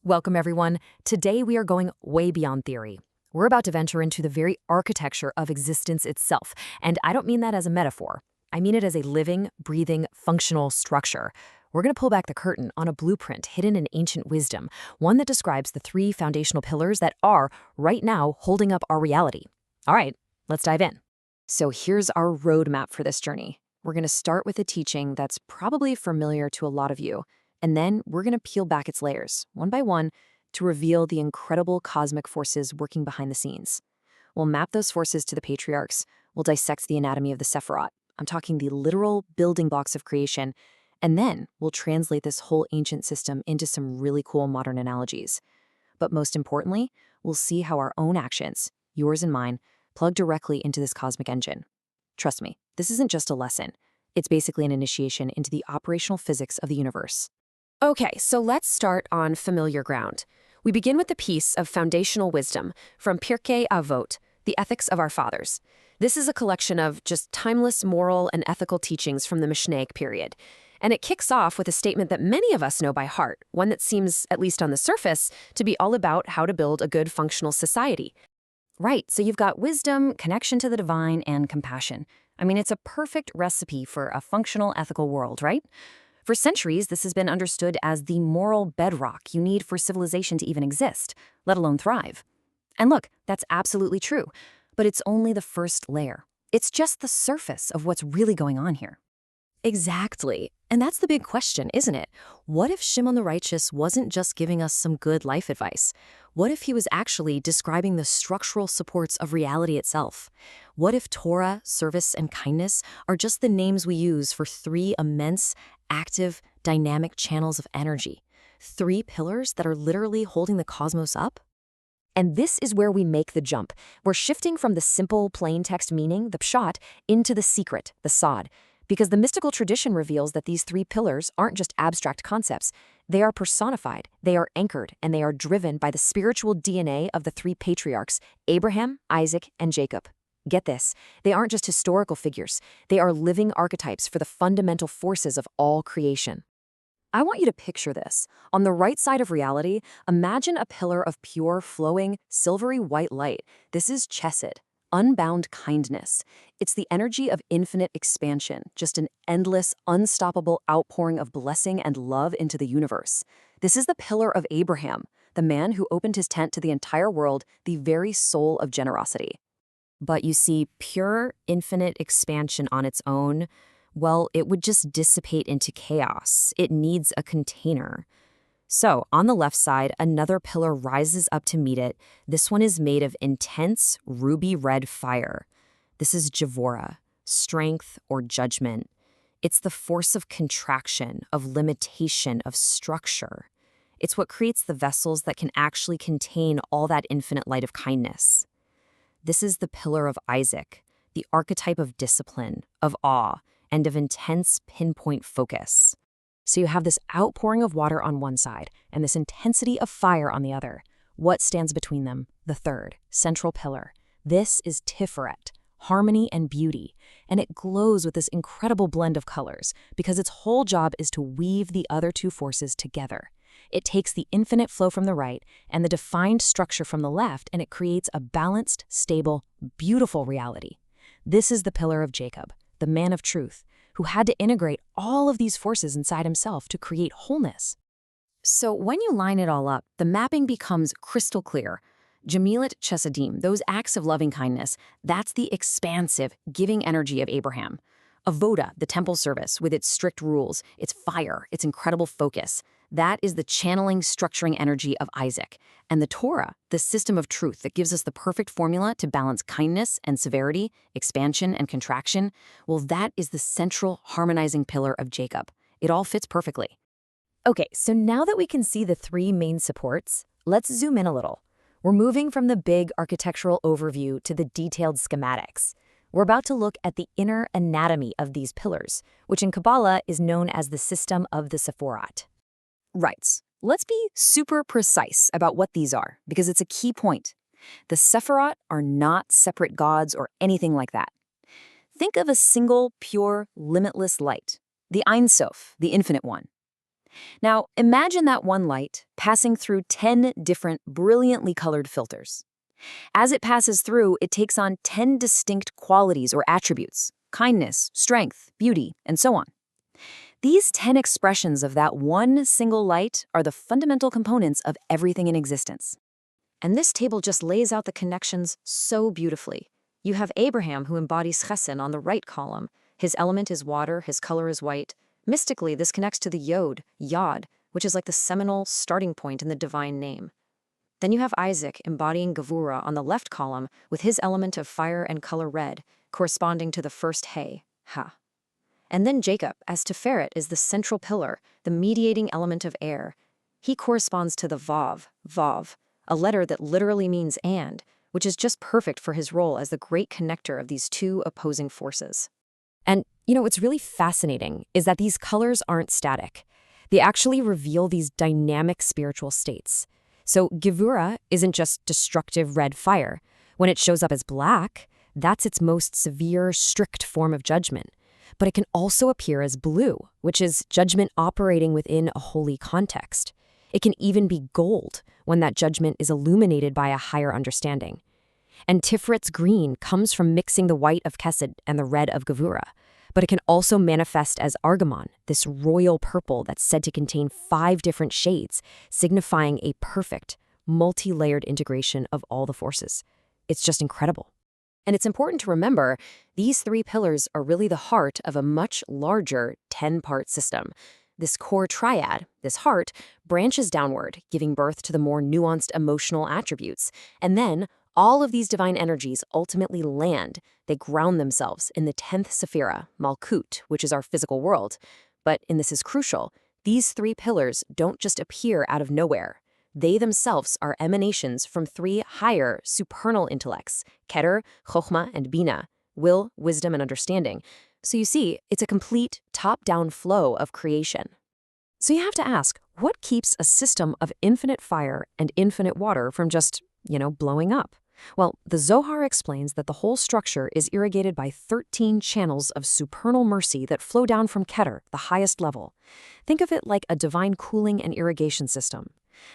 Welcome, everyone. Today we are going way beyond theory. We're about to venture into the very architecture of existence itself, and I don't mean that as a metaphor. I mean it as a living, breathing, functional structure. We're going to pull back the curtain on a blueprint hidden in ancient wisdom, one that describes the three foundational pillars that are, right now, holding up our reality. All right, let's dive in. So here's our roadmap for this journey. We're going to start with a teaching that's probably familiar to a lot of you. And then we're going to peel back its layers, one by one, to reveal the incredible cosmic forces working behind the scenes. We'll map those forces to the Patriarchs. We'll dissect the anatomy of the Sefirot. I'm talking the literal building blocks of creation. And then we'll translate this whole ancient system into some really cool modern analogies. But most importantly, we'll see how our own actions, yours and mine, plug directly into this cosmic engine. Trust me, this isn't just a lesson. It's basically an initiation into the operational physics of the universe. Okay, so let's start on familiar ground. We begin with the piece of foundational wisdom from Pirkei Avot, the ethics of our fathers. This is a collection of just timeless moral and ethical teachings from the Mishnaic period. And it kicks off with a statement that many of us know by heart, one that seems, at least on the surface, to be all about how to build a good functional society. Right, so you've got wisdom, connection to the divine, and compassion. I mean, it's a perfect recipe for a functional ethical world, right? For centuries, this has been understood as the moral bedrock you need for civilization to even exist, let alone thrive. And look, that's absolutely true, but it's only the first layer. It's just the surface of what's really going on here. Exactly. And that's the big question, isn't it? What if Shimon the Righteous wasn't just giving us some good life advice? What if he was actually describing the structural supports of reality itself? What if Torah, service, and kindness are just the names we use for three immense, active, dynamic channels of energy? Three pillars that are literally holding the cosmos up? And this is where we make the jump. We're shifting from the simple, plain text meaning, the pshat, into the secret, the sod. Because the mystical tradition reveals that these three pillars aren't just abstract concepts. They are personified, they are anchored, and they are driven by the spiritual DNA of the three patriarchs, Abraham, Isaac, and Jacob. Get this, they aren't just historical figures. They are living archetypes for the fundamental forces of all creation. I want you to picture this. On the right side of reality, imagine a pillar of pure, flowing, silvery white light. This is chesed. Unbound kindness. It's the energy of infinite expansion, just an endless, unstoppable outpouring of blessing and love into the universe. This is the pillar of Abraham, the man who opened his tent to the entire world, the very soul of generosity. But you see, pure, infinite expansion on its own, well, it would just dissipate into chaos. It needs a container. So, on the left side, another pillar rises up to meet it. This one is made of intense, ruby red fire. This is Javora, strength or judgment. It's the force of contraction, of limitation, of structure. It's what creates the vessels that can actually contain all that infinite light of kindness. This is the pillar of Isaac, the archetype of discipline, of awe, and of intense pinpoint focus. So you have this outpouring of water on one side and this intensity of fire on the other. What stands between them? The third, central pillar. This is Tiferet, harmony and beauty, and it glows with this incredible blend of colors because its whole job is to weave the other two forces together. It takes the infinite flow from the right and the defined structure from the left, and it creates a balanced, stable, beautiful reality. This is the pillar of Jacob, the man of truth, who had to integrate all of these forces inside himself to create wholeness. So when you line it all up, the mapping becomes crystal clear. Jamilat Chesadim, those acts of loving kindness, that's the expansive, giving energy of Abraham. Avoda, the temple service, with its strict rules, its fire, its incredible focus, that is the channeling, structuring energy of Isaac. And the Torah, the system of truth that gives us the perfect formula to balance kindness and severity, expansion and contraction, well, that is the central harmonizing pillar of Jacob. It all fits perfectly. Okay, so now that we can see the three main supports, let's zoom in a little. We're moving from the big architectural overview to the detailed schematics. We're about to look at the inner anatomy of these pillars, which in Kabbalah is known as the system of the Sefirot. Right. Let's be super precise about what these are, because it's a key point. The Sefirot are not separate gods or anything like that. Think of a single, pure, limitless light, the Ein Sof, the infinite one. Now, imagine that one light passing through 10 different brilliantly colored filters. As it passes through, it takes on 10 distinct qualities or attributes: kindness, strength, beauty, and so on. These 10 expressions of that one single light are the fundamental components of everything in existence. And this table just lays out the connections so beautifully. You have Abraham, who embodies chesed, on the right column. His element is water, his color is white. Mystically, this connects to the yod, which is like the seminal starting point in the divine name. Then you have Isaac embodying Gevurah on the left column with his element of fire and color red, corresponding to the first ha. And then Jacob, as Sefirot, is the central pillar, the mediating element of air. He corresponds to the vav, a letter that literally means and, which is just perfect for his role as the great connector of these two opposing forces. And, what's really fascinating is that these colors aren't static. They actually reveal these dynamic spiritual states. So Gevurah isn't just destructive red fire. When it shows up as black, that's its most severe, strict form of judgment. But it can also appear as blue, which is judgment operating within a holy context. It can even be gold when that judgment is illuminated by a higher understanding. And Tifrit's green comes from mixing the white of Chesed and the red of Gevurah. But it can also manifest as argamon, this royal purple that's said to contain 5 different shades, signifying a perfect, multi-layered integration of all the forces. It's just incredible. And it's important to remember, these 3 pillars are really the heart of a much larger 10-part system. This core triad, this heart, branches downward, giving birth to the more nuanced emotional attributes. And then, all of these divine energies ultimately land. They ground themselves in the 10th Sephira, Malkut, which is our physical world. But, and this is crucial, these 3 pillars don't just appear out of nowhere. They themselves are emanations from 3 higher supernal intellects: Keter, Chokhmah, and Bina, will, wisdom, and understanding. So you see, it's a complete top-down flow of creation. So you have to ask, what keeps a system of infinite fire and infinite water from just, blowing up? Well, the Zohar explains that the whole structure is irrigated by 13 channels of supernal mercy that flow down from Keter, the highest level. Think of it like a divine cooling and irrigation system.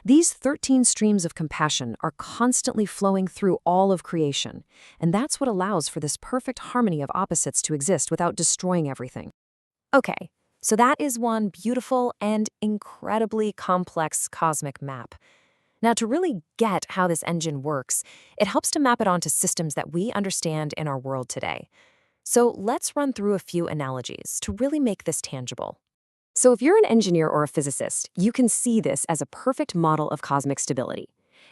These 13 streams of compassion are constantly flowing through all of creation, and that's what allows for this perfect harmony of opposites to exist without destroying everything. Okay, so that is one beautiful and incredibly complex cosmic map. Now, to really get how this engine works, it helps to map it onto systems that we understand in our world today. So let's run through a few analogies to really make this tangible. So if you're an engineer or a physicist, you can see this as a perfect model of cosmic stability.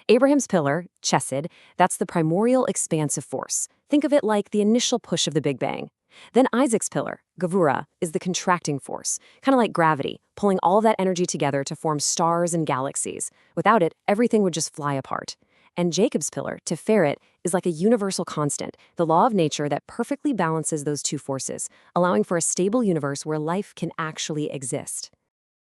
Abraham's pillar, Chesed, that's the primordial expansive force. Think of it like the initial push of the Big Bang. Then Isaac's pillar, Gevurah, is the contracting force, kind of like gravity, pulling all of that energy together to form stars and galaxies. Without it, everything would just fly apart. And Jacob's pillar, Sefirot, is like a universal constant, the law of nature that perfectly balances those 2 forces, allowing for a stable universe where life can actually exist.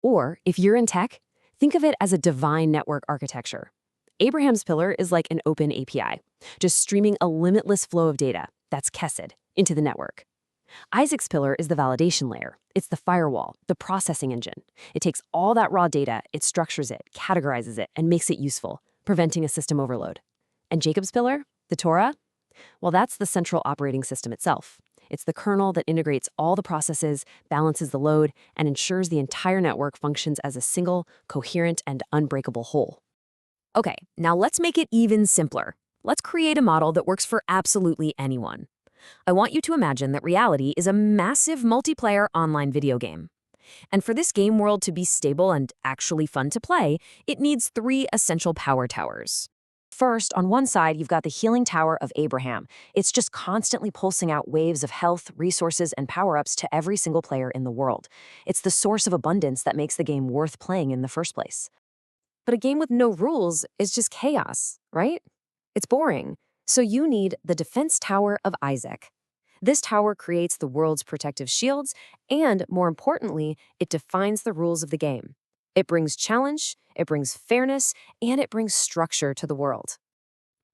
Or, if you're in tech, think of it as a divine network architecture. Abraham's pillar is like an open API, just streaming a limitless flow of data, that's Chesed, into the network. Isaac's pillar is the validation layer. It's the firewall, the processing engine. It takes all that raw data, it structures it, categorizes it, and makes it useful, preventing a system overload. And Jacob's pillar, the Torah? Well, that's the central operating system itself. It's the kernel that integrates all the processes, balances the load, and ensures the entire network functions as a single, coherent, and unbreakable whole. Okay, now let's make it even simpler. Let's create a model that works for absolutely anyone. I want you to imagine that reality is a massive multiplayer online video game. And for this game world to be stable and actually fun to play, it needs 3 essential power towers. First, on one side, you've got the healing tower of Abraham. It's just constantly pulsing out waves of health, resources, and power-ups to every single player in the world. It's the source of abundance that makes the game worth playing in the first place. But a game with no rules is just chaos, right? It's boring. So you need the defense tower of Isaac. This tower creates the world's protective shields, and more importantly, it defines the rules of the game. It brings challenge, it brings fairness, and it brings structure to the world.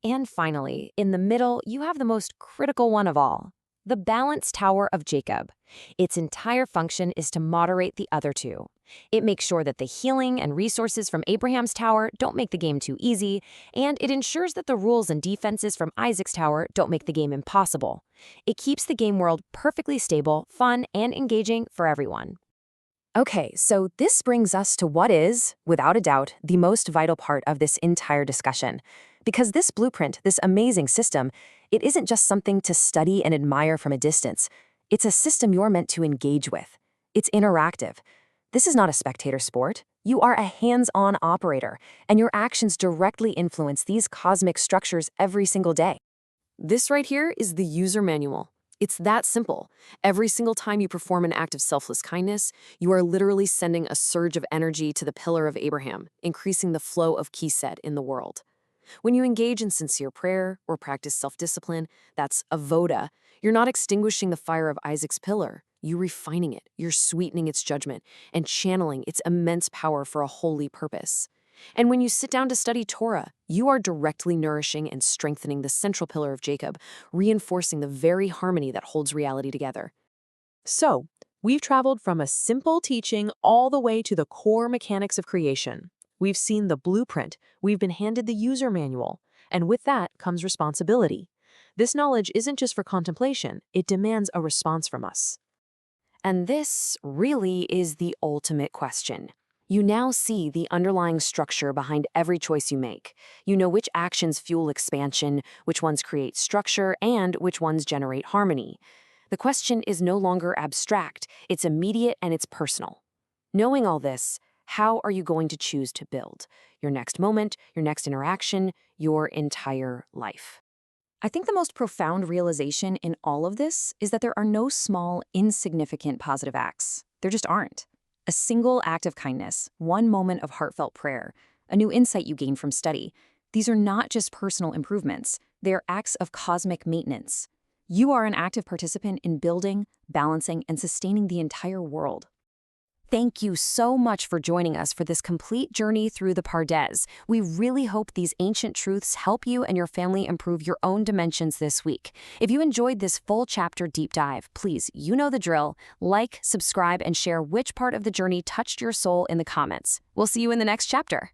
And finally, in the middle, you have the most critical one of all, the balance tower of Jacob. Its entire function is to moderate the other 2. It makes sure that the healing and resources from Abraham's tower don't make the game too easy, and it ensures that the rules and defenses from Isaac's tower don't make the game impossible. It keeps the game world perfectly stable, fun, and engaging for everyone. Okay, so this brings us to what is, without a doubt, the most vital part of this entire discussion. Because this blueprint, this amazing system, it isn't just something to study and admire from a distance. It's a system you're meant to engage with. It's interactive. This is not a spectator sport. You are a hands-on operator, and your actions directly influence these cosmic structures every single day. This right here is the user manual. It's that simple. Every single time you perform an act of selfless kindness, you are literally sending a surge of energy to the pillar of Abraham, increasing the flow of Chesed in the world. When you engage in sincere prayer or practice self-discipline, that's avoda, you're not extinguishing the fire of Isaac's pillar. You're refining it, you're sweetening its judgment, and channeling its immense power for a holy purpose. And when you sit down to study Torah, you are directly nourishing and strengthening the central pillar of Jacob, reinforcing the very harmony that holds reality together. So, we've traveled from a simple teaching all the way to the core mechanics of creation. We've seen the blueprint, we've been handed the user manual, and with that comes responsibility. This knowledge isn't just for contemplation, it demands a response from us. And this really is the ultimate question. You now see the underlying structure behind every choice you make. You know which actions fuel expansion, which ones create structure, and which ones generate harmony. The question is no longer abstract, it's immediate and it's personal. Knowing all this, how are you going to choose to build your next moment, your next interaction, your entire life? I think the most profound realization in all of this is that there are no small, insignificant positive acts. There just aren't. A single act of kindness, one moment of heartfelt prayer, a new insight you gain from study. These are not just personal improvements. They are acts of cosmic maintenance. You are an active participant in building, balancing, and sustaining the entire world. Thank you so much for joining us for this complete journey through the Pardes. We really hope these ancient truths help you and your family improve your own dimensions this week. If you enjoyed this full chapter deep dive, please, you know the drill. Like, subscribe, and share which part of the journey touched your soul in the comments. We'll see you in the next chapter.